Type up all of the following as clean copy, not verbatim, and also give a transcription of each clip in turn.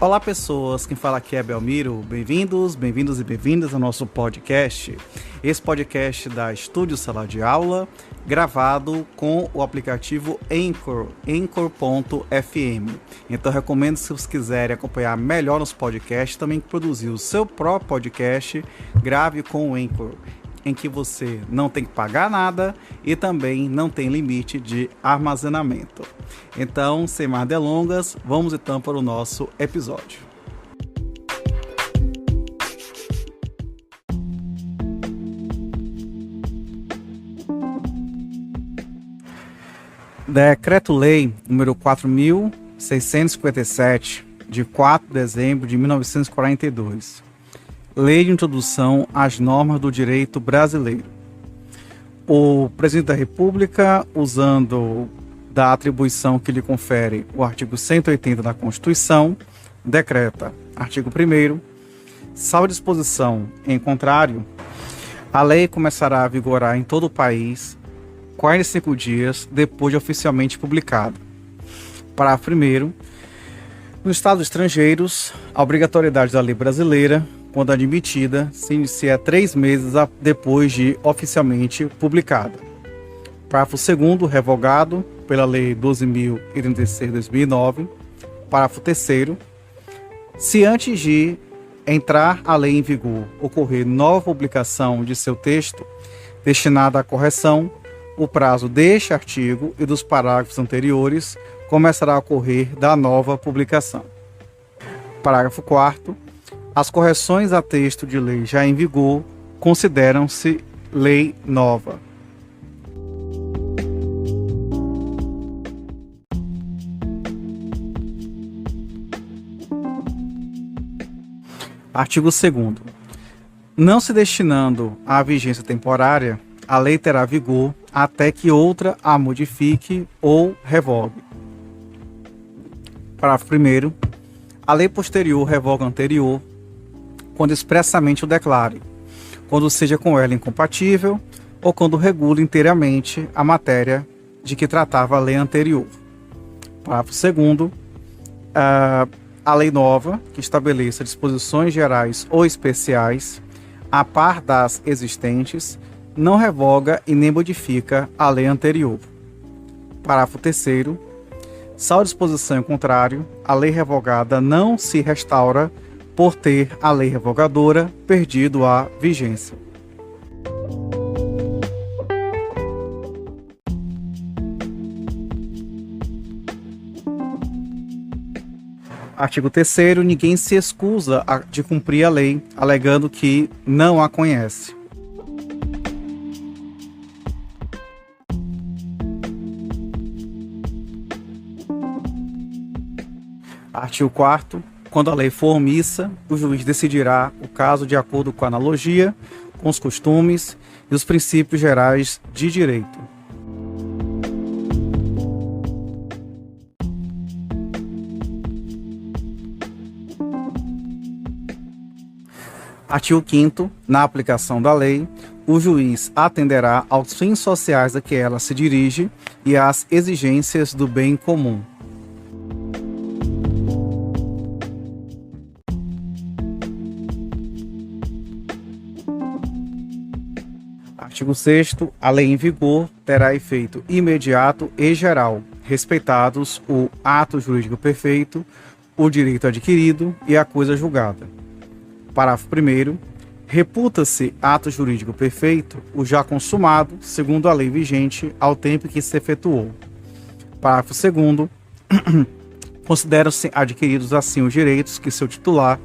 Olá pessoas, quem fala aqui é Belmiro, bem-vindos e bem-vindas ao nosso podcast. Esse podcast da Estúdio Sala de Aula, gravado com o aplicativo Anchor, Anchor.fm. Então recomendo, se vocês quiserem acompanhar melhor nos podcasts, também produzir o seu próprio podcast, grave com o Anchor, em que você não tem que pagar nada e também não tem limite de armazenamento. Então, sem mais delongas, vamos então para o nosso episódio. Decreto-Lei número 4.657, de 4 de dezembro de 1942. Lei de Introdução às Normas do Direito Brasileiro. O Presidente da República, usando da atribuição que lhe confere o artigo 180 da Constituição, decreta, artigo 1º, salvo disposição em contrário, a lei começará a vigorar em todo o país 45 dias depois de oficialmente publicada. Parágrafo 1º. Nos Estados estrangeiros, a obrigatoriedade da lei brasileira, quando admitida, se inicia 3 meses depois de oficialmente publicada. Parágrafo 2º, revogado pela Lei 12.036 de 2009. Parágrafo 3º, se antes de entrar a lei em vigor ocorrer nova publicação de seu texto destinada à correção, o prazo deste artigo e dos parágrafos anteriores começará a ocorrer da nova publicação. Parágrafo 4º, as correções a texto de lei já em vigor consideram-se lei nova. Artigo 2º. Não se destinando à vigência temporária, a lei terá vigor até que outra a modifique ou revogue. Parágrafo 1º. A lei posterior revoga a anterior, quando expressamente o declare, quando seja com ela incompatível ou quando regule inteiramente a matéria de que tratava a lei anterior. Parágrafo 2º. A lei nova, que estabeleça disposições gerais ou especiais, a par das existentes, não revoga e nem modifica a lei anterior. Parágrafo 3º. Salvo disposição em contrário, a lei revogada não se restaura por ter a lei revogadora perdido a vigência. Artigo 3º. Ninguém se excusa de cumprir a lei, alegando que não a conhece. Artigo 4º. Quando a lei for omissa, o juiz decidirá o caso de acordo com a analogia, com os costumes e os princípios gerais de direito. Artigo 5º. Na aplicação da lei, o juiz atenderá aos fins sociais a que ela se dirige e às exigências do bem comum. Artigo 6º. A lei em vigor terá efeito imediato e geral, respeitados o ato jurídico perfeito, o direito adquirido e a coisa julgada. Parágrafo 1º. Reputa-se ato jurídico perfeito o já consumado, segundo a lei vigente, ao tempo em que se efetuou. Parágrafo 2º. Consideram-se adquiridos assim os direitos que seu titular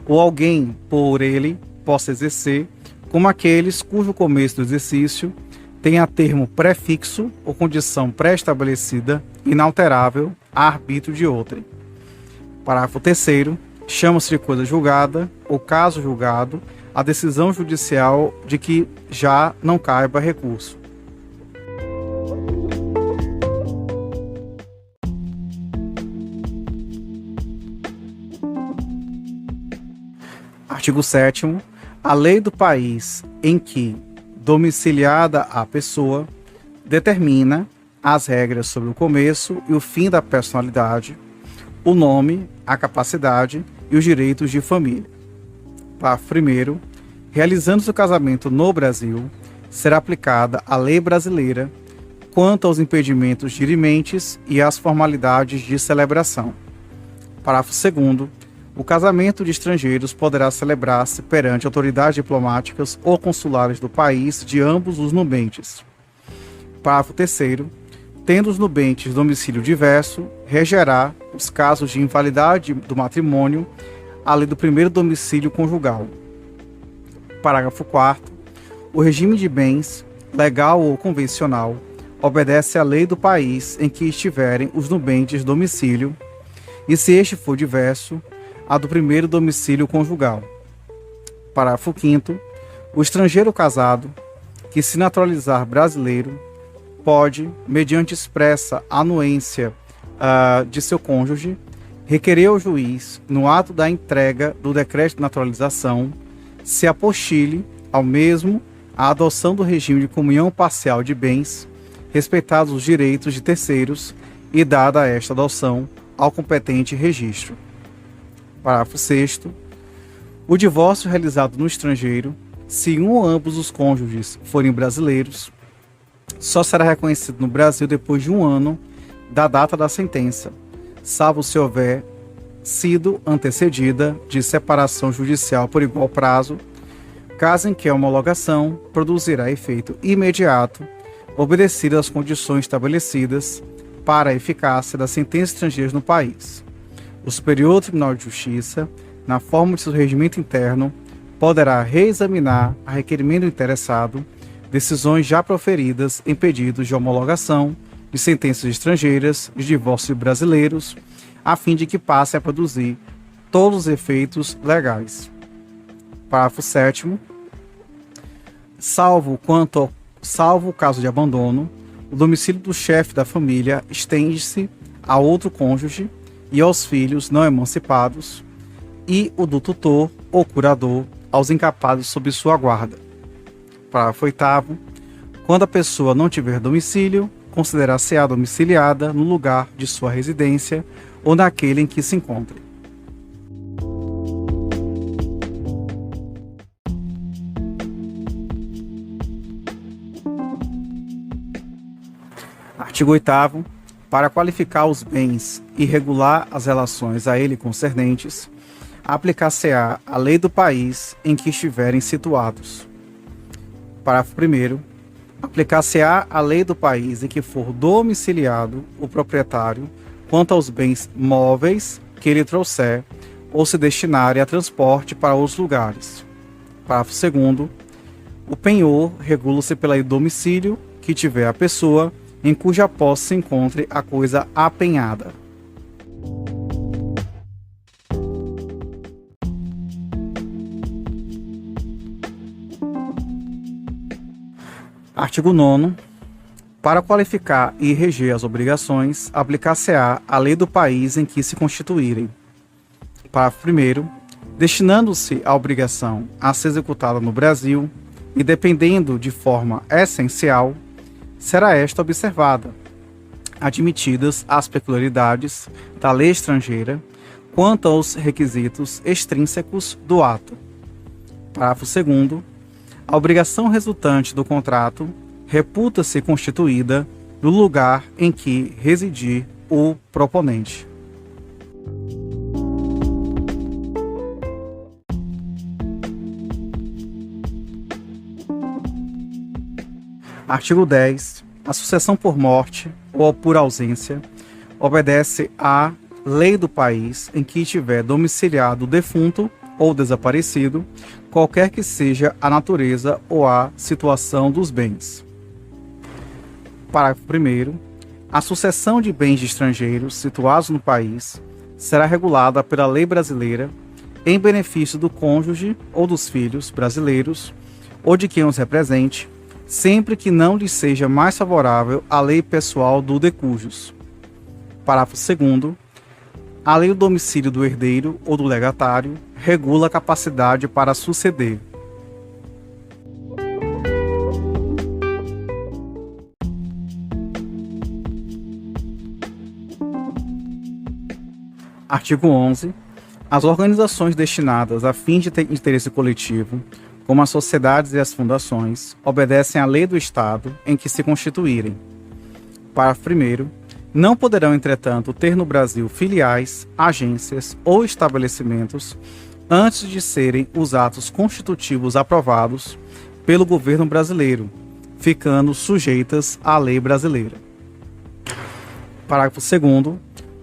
ou alguém por ele possa exercer, como aqueles cujo começo do exercício tenha termo prefixo ou condição pré-estabelecida, inalterável, a arbítrio de outrem. Parágrafo 3º. Chama-se de coisa julgada, ou caso julgado, a decisão judicial de que já não caiba recurso. Artigo 7º. A lei do país em que domiciliada a pessoa determina as regras sobre o começo e o fim da personalidade, o nome, a capacidade e os direitos de família. Parágrafo 1º. Realizando-se o casamento no Brasil, será aplicada a lei brasileira quanto aos impedimentos dirimentes e às formalidades de celebração. Parágrafo 2º. O casamento de estrangeiros poderá celebrar-se perante autoridades diplomáticas ou consulares do país de ambos os nubentes. Parágrafo 3º. Tendo os nubentes domicílio diverso, regerá os casos de invalidade do matrimônio a lei do primeiro domicílio conjugal. Parágrafo 4º. O regime de bens, legal ou convencional, obedece à lei do país em que estiverem os nubentes de domicílio, e se este for diverso, a do primeiro domicílio conjugal. Parágrafo 5º. O estrangeiro casado, que se naturalizar brasileiro, pode, mediante expressa anuência de seu cônjuge, requerer ao juiz, no ato da entrega do decreto de naturalização, se apostile ao mesmo a adoção do regime de comunhão parcial de bens, respeitados os direitos de terceiros e dada esta adoção ao competente registro. Parágrafo 6º. O divórcio realizado no estrangeiro, se um ou ambos os cônjuges forem brasileiros, só será reconhecido no Brasil depois de 1 ano da data da sentença, salvo se houver sido antecedida de separação judicial por igual prazo, caso em que a homologação produzirá efeito imediato, obedecidas às condições estabelecidas para a eficácia das sentenças estrangeiras no país. O Superior Tribunal de Justiça, na forma de seu regimento interno, poderá reexaminar, a requerimento do interessado, decisões já proferidas em pedidos de homologação de sentenças estrangeiras de divórcio brasileiros, a fim de que passem a produzir todos os efeitos legais. Parágrafo 7º. Salvo o caso de abandono, o domicílio do chefe da família estende-se a outro cônjuge e aos filhos não emancipados, e o do tutor ou curador aos incapazes sob sua guarda. Parágrafo 8º. Quando a pessoa não tiver domicílio, considerar-se-á domiciliada no lugar de sua residência ou naquele em que se encontre. Artigo 8º. Para qualificar os bens e regular as relações a ele concernentes, aplicar-se-á a lei do país em que estiverem situados. Parágrafo 1º. Aplicar-se-á a lei do país em que for domiciliado o proprietário quanto aos bens móveis que ele trouxer ou se destinarem a transporte para outros lugares. Parágrafo 2º. O penhor regula-se pela lei do domicílio que tiver a pessoa em cuja posse se encontre a coisa apenhada. Artigo 9º. Para qualificar e reger as obrigações, aplicar-se-á a lei do país em que se constituírem. Parágrafo 1º. Destinando-se a obrigação a ser executada no Brasil e dependendo de forma essencial, será esta observada, admitidas as peculiaridades da lei estrangeira quanto aos requisitos extrínsecos do ato. Parágrafo 2º. A obrigação resultante do contrato reputa-se constituída no lugar em que residir o proponente. Artigo 10. A sucessão por morte ou por ausência obedece à lei do país em que estiver domiciliado o defunto ou desaparecido, qualquer que seja a natureza ou a situação dos bens. Parágrafo 1º. A sucessão de bens de estrangeiros situados no país será regulada pela lei brasileira em benefício do cônjuge ou dos filhos brasileiros ou de quem os represente, sempre que não lhes seja mais favorável a lei pessoal do de cujos. Parágrafo 2º. A lei do domicílio do herdeiro ou do legatário regula a capacidade para suceder. Artigo 11. As organizações destinadas a fins de interesse coletivo, como as sociedades e as fundações, obedecem à lei do Estado em que se constituírem. Parágrafo 1º. Não poderão, entretanto, ter no Brasil filiais, agências ou estabelecimentos antes de serem os atos constitutivos aprovados pelo governo brasileiro, ficando sujeitas à lei brasileira. Parágrafo 2º.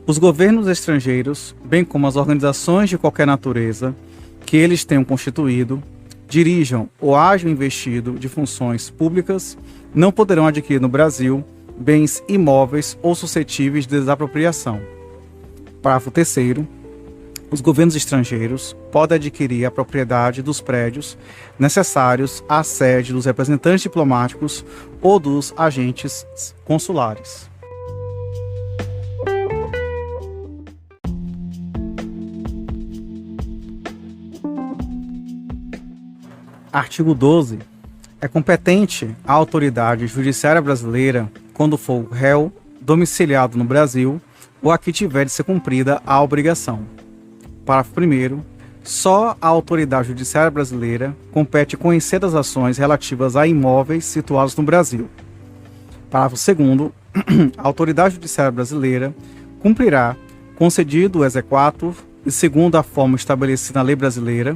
Os governos estrangeiros, bem como as organizações de qualquer natureza que eles tenham constituído, dirijam ou hajam investido de funções públicas, não poderão adquirir no Brasil bens imóveis ou suscetíveis de desapropriação. Parágrafo 3º. Os governos estrangeiros podem adquirir a propriedade dos prédios necessários à sede dos representantes diplomáticos ou dos agentes consulares. Artigo 12. É competente a autoridade judiciária brasileira quando for o réu domiciliado no Brasil ou a que tiver de ser cumprida a obrigação. Parágrafo 1º. Só a autoridade judiciária brasileira compete conhecer as ações relativas a imóveis situados no Brasil. Parágrafo 2º. A autoridade judiciária brasileira cumprirá, concedido o exequatur e segundo a forma estabelecida na lei brasileira,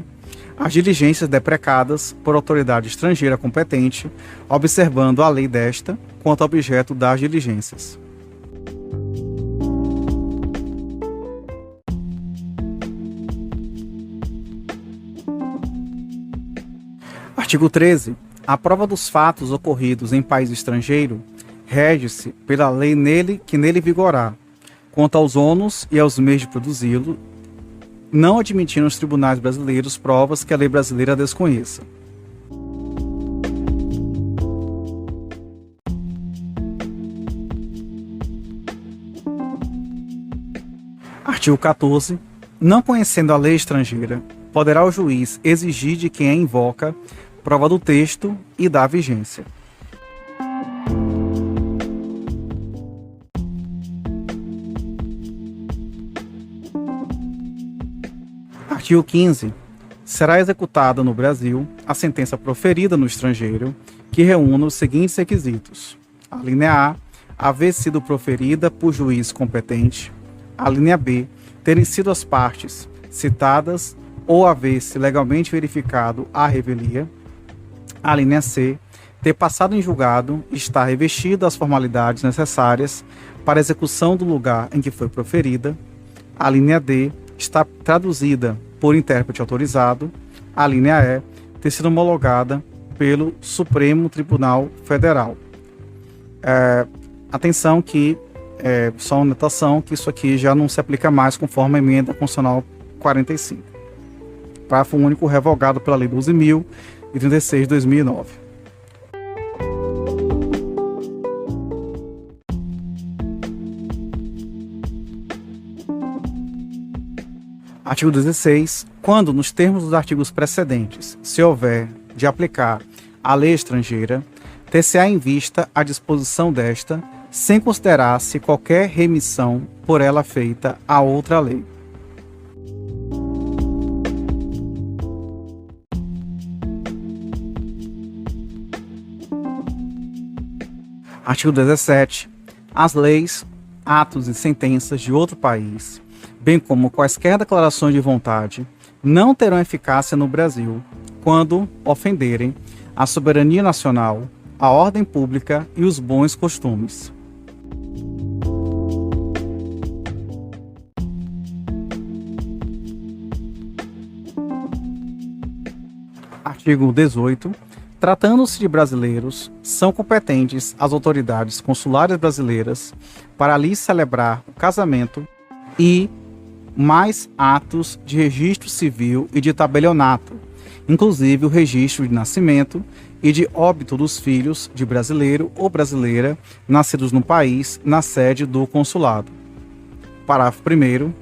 as diligências deprecadas por autoridade estrangeira competente, observando a lei desta quanto ao objeto das diligências. Artigo 13. A prova dos fatos ocorridos em país estrangeiro rege-se pela lei que nele vigorar, quanto aos ônus e aos meios de produzi-lo, não admitindo os tribunais brasileiros provas que a lei brasileira desconheça. Artigo 14. Não conhecendo a lei estrangeira, poderá o juiz exigir de quem a invoca prova do texto e da vigência. Artigo 15. Será executada no Brasil a sentença proferida no estrangeiro que reúna os seguintes requisitos. A linha A. Haver sido proferida por juiz competente. A linha B. Terem sido as partes citadas ou haver-se legalmente verificado a revelia. A linha C. Ter passado em julgado e estar revestido das formalidades necessárias para a execução do lugar em que foi proferida. A linha D. Está traduzida por intérprete autorizado. A linha E. Ter sido homologada pelo Supremo Tribunal Federal. Atenção que, só uma anotação, que isso aqui já não se aplica mais conforme a emenda constitucional 45. Parágrafo único revogado pela Lei 12.036 de 2009. Artigo 16. Quando, nos termos dos artigos precedentes, se houver de aplicar a lei estrangeira, ter-se-á em vista a disposição desta, sem considerar-se qualquer remissão por ela feita a outra lei. Artigo 17. As leis, atos e sentenças de outro país, bem como quaisquer declarações de vontade, não terão eficácia no Brasil quando ofenderem a soberania nacional, a ordem pública e os bons costumes. Artigo 18. Tratando-se de brasileiros, são competentes as autoridades consulares brasileiras para ali celebrar o casamento e mais atos de registro civil e de tabelionato, inclusive o registro de nascimento e de óbito dos filhos de brasileiro ou brasileira nascidos no país na sede do consulado. Parágrafo 1º.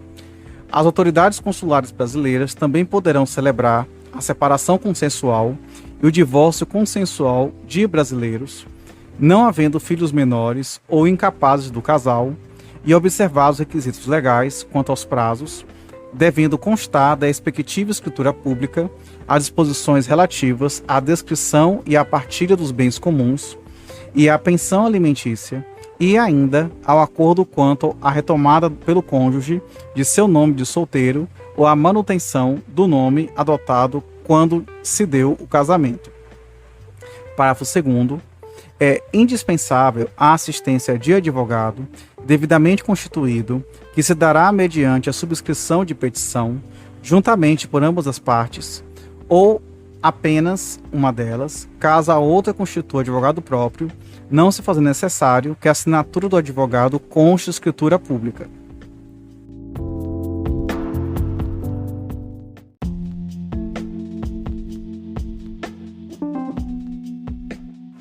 As autoridades consulares brasileiras também poderão celebrar a separação consensual e o divórcio consensual de brasileiros, não havendo filhos menores ou incapazes do casal, e observar os requisitos legais quanto aos prazos, devendo constar da respectiva escritura pública as disposições relativas à descrição e à partilha dos bens comuns e à pensão alimentícia, e ainda ao acordo quanto à retomada pelo cônjuge de seu nome de solteiro ou à manutenção do nome adotado quando se deu o casamento. Parágrafo 2º. É indispensável a assistência de advogado devidamente constituído, que se dará mediante a subscrição de petição, juntamente por ambas as partes, ou apenas uma delas, caso a outra constitua advogado próprio, não se fazer necessário que a assinatura do advogado conste escritura pública.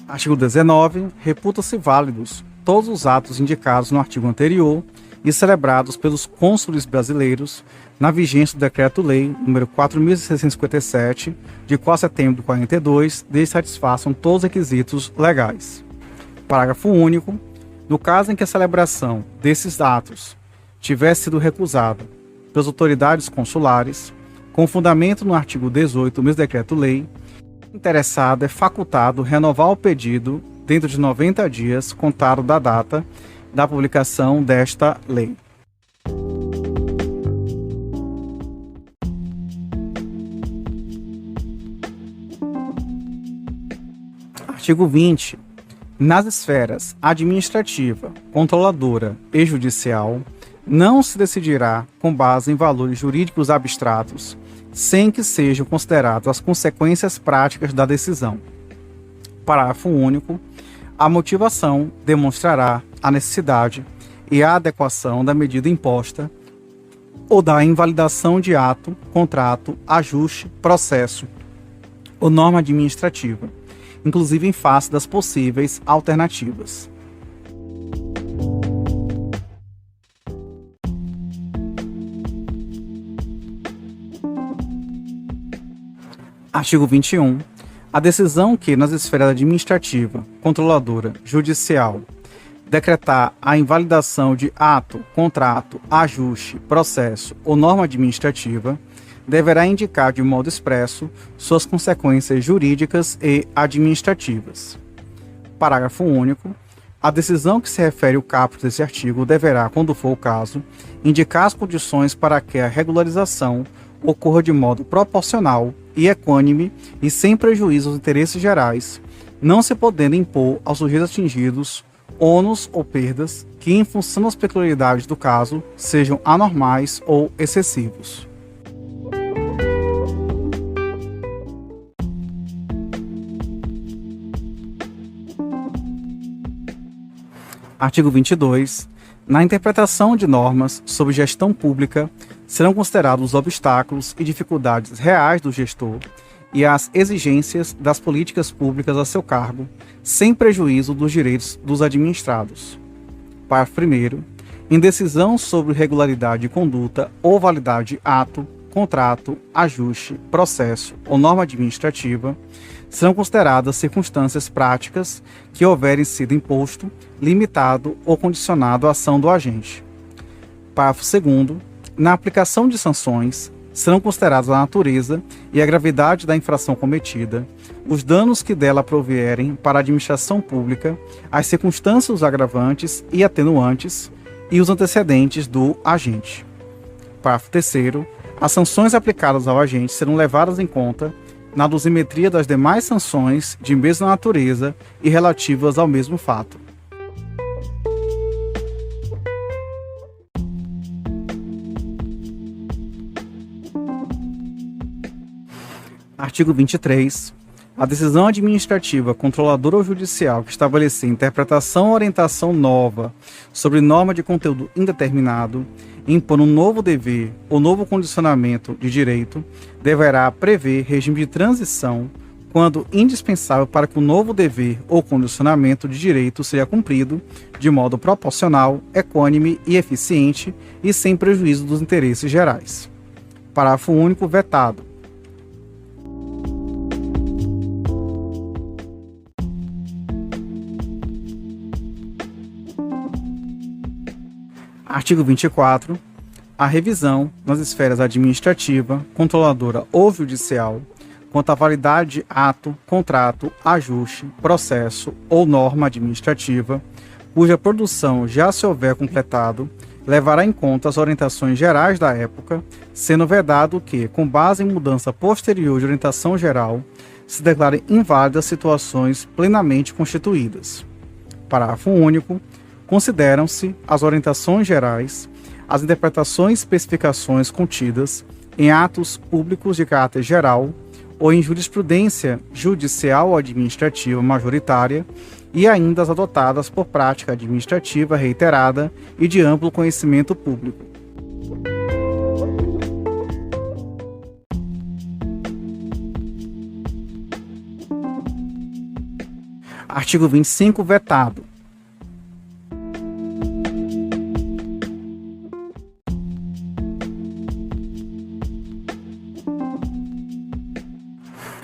Artigo 19. Reputa-se válidos todos os atos indicados no artigo anterior e celebrados pelos cônsules brasileiros na vigência do Decreto-Lei nº 4.657, de 4 de setembro de 42, desde que satisfaçam todos os requisitos legais. Parágrafo único. No caso em que a celebração desses atos tivesse sido recusada pelas autoridades consulares, com fundamento no artigo 18 do mesmo Decreto-Lei, o interessado é facultado renovar o pedido dentro de 90 dias, contado da data da publicação desta lei. Artigo 20. Nas esferas administrativa, controladora e judicial, não se decidirá com base em valores jurídicos abstratos, sem que sejam consideradas as consequências práticas da decisão. Parágrafo único. A motivação demonstrará a necessidade e a adequação da medida imposta ou da invalidação de ato, contrato, ajuste, processo ou norma administrativa, inclusive em face das possíveis alternativas. Artigo 21. A decisão que, nas esferas administrativa, controladora, judicial, decretar a invalidação de ato, contrato, ajuste, processo ou norma administrativa, deverá indicar de modo expresso suas consequências jurídicas e administrativas. Parágrafo único. A decisão que se refere ao caput desse artigo deverá, quando for o caso, indicar as condições para que a regularização ocorra de modo proporcional e equânime e sem prejuízo aos interesses gerais, não se podendo impor aos sujeitos atingidos ônus ou perdas que, em função das peculiaridades do caso, sejam anormais ou excessivos. Artigo 22. Na interpretação de normas sobre gestão pública, serão considerados os obstáculos e dificuldades reais do gestor e as exigências das políticas públicas a seu cargo, sem prejuízo dos direitos dos administrados. Parágrafo 1º. Em decisão sobre regularidade de conduta ou validade de ato, contrato, ajuste, processo ou norma administrativa, serão consideradas circunstâncias práticas que houverem sido imposto, limitado ou condicionado à ação do agente. Parágrafo 2º. Na aplicação de sanções, serão consideradas a natureza e a gravidade da infração cometida, os danos que dela provierem para a administração pública, as circunstâncias agravantes e atenuantes e os antecedentes do agente. Parágrafo 3º. As sanções aplicadas ao agente serão levadas em conta na dosimetria das demais sanções de mesma natureza e relativas ao mesmo fato. Artigo 23. A decisão administrativa, controladora ou judicial que estabelecer interpretação ou orientação nova sobre norma de conteúdo indeterminado, impor um novo dever ou novo condicionamento de direito, deverá prever regime de transição quando indispensável para que o novo dever ou condicionamento de direito seja cumprido de modo proporcional, equânime e eficiente e sem prejuízo dos interesses gerais. Parágrafo único vetado. Artigo 24. A revisão nas esferas administrativa, controladora ou judicial, quanto à validade de ato, contrato, ajuste, processo ou norma administrativa, cuja produção já se houver completado, levará em conta as orientações gerais da época, sendo vedado que, com base em mudança posterior de orientação geral, se declarem inválidas situações plenamente constituídas. Parágrafo único. Consideram-se as orientações gerais, as interpretações e especificações contidas em atos públicos de caráter geral ou em jurisprudência judicial ou administrativa majoritária e ainda as adotadas por prática administrativa reiterada e de amplo conhecimento público. Artigo 25, vetado.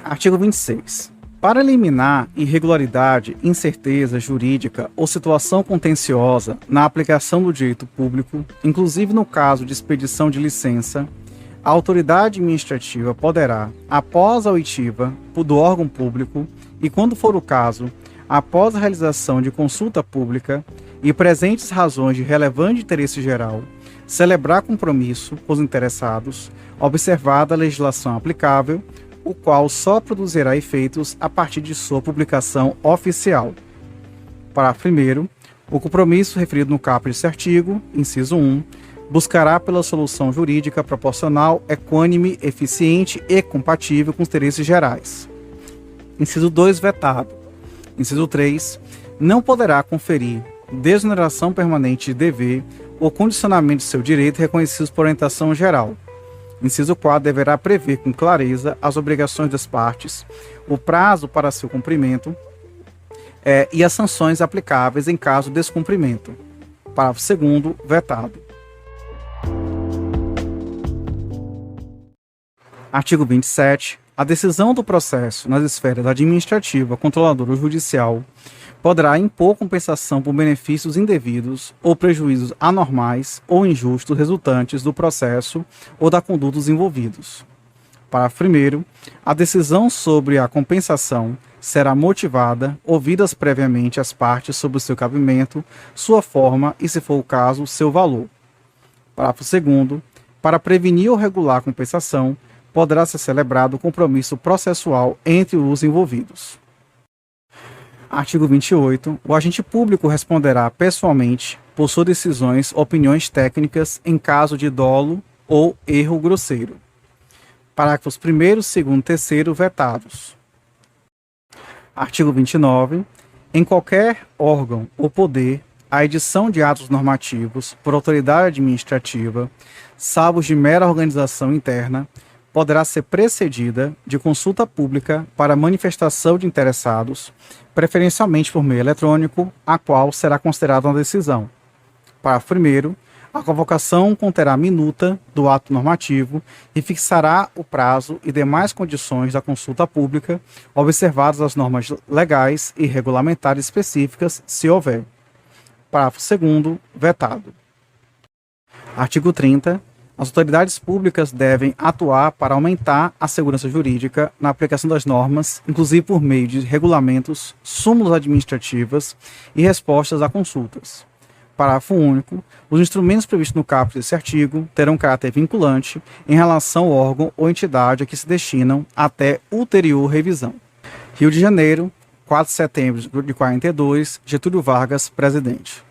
Artigo 26. Para eliminar irregularidade, incerteza jurídica ou situação contenciosa na aplicação do direito público, inclusive no caso de expedição de licença, a autoridade administrativa poderá, após a oitiva do órgão público e, quando for o caso, após a realização de consulta pública e presentes razões de relevante interesse geral, celebrar compromisso com os interessados, observada a legislação aplicável, o qual só produzirá efeitos a partir de sua publicação oficial. Parágrafo 1º. O compromisso referido no caput desse artigo, inciso 1, buscará pela solução jurídica proporcional, equânime, eficiente e compatível com os interesses gerais. Inciso 2, vetado. Inciso 3. Não poderá conferir desoneração permanente de dever ou condicionamento de seu direito reconhecidos por orientação geral. Inciso 4. Deverá prever com clareza as obrigações das partes, o prazo para seu cumprimento e as sanções aplicáveis em caso de descumprimento. Parágrafo 2º, vetado. Artigo 27. A decisão do processo nas esferas administrativa, controladora ou judicial poderá impor compensação por benefícios indevidos ou prejuízos anormais ou injustos resultantes do processo ou da conduta dos envolvidos. Parágrafo 1º. A decisão sobre a compensação será motivada, ouvidas previamente as partes sobre o seu cabimento, sua forma e, se for o caso, seu valor. Parágrafo 2º. Para prevenir ou regular a compensação, poderá ser celebrado compromisso processual entre os envolvidos. Artigo 28. O agente público responderá pessoalmente por suas decisões, opiniões técnicas em caso de dolo ou erro grosseiro. Parágrafos 1º, 2º e 3º vetados. Artigo 29. Em qualquer órgão ou poder, a edição de atos normativos por autoridade administrativa, salvo de mera organização interna, poderá ser precedida de consulta pública para manifestação de interessados, preferencialmente por meio eletrônico, a qual será considerada uma decisão. Parágrafo 1º. A convocação conterá minuta do ato normativo e fixará o prazo e demais condições da consulta pública, observadas as normas legais e regulamentares específicas, se houver. Parágrafo 2º, vetado. Artigo 30. As autoridades públicas devem atuar para aumentar a segurança jurídica na aplicação das normas, inclusive por meio de regulamentos, súmulas administrativas e respostas a consultas. Parágrafo único. Os instrumentos previstos no caput desse artigo terão caráter vinculante em relação ao órgão ou entidade a que se destinam até ulterior revisão. Rio de Janeiro, 4 de setembro de 42, Getúlio Vargas, presidente.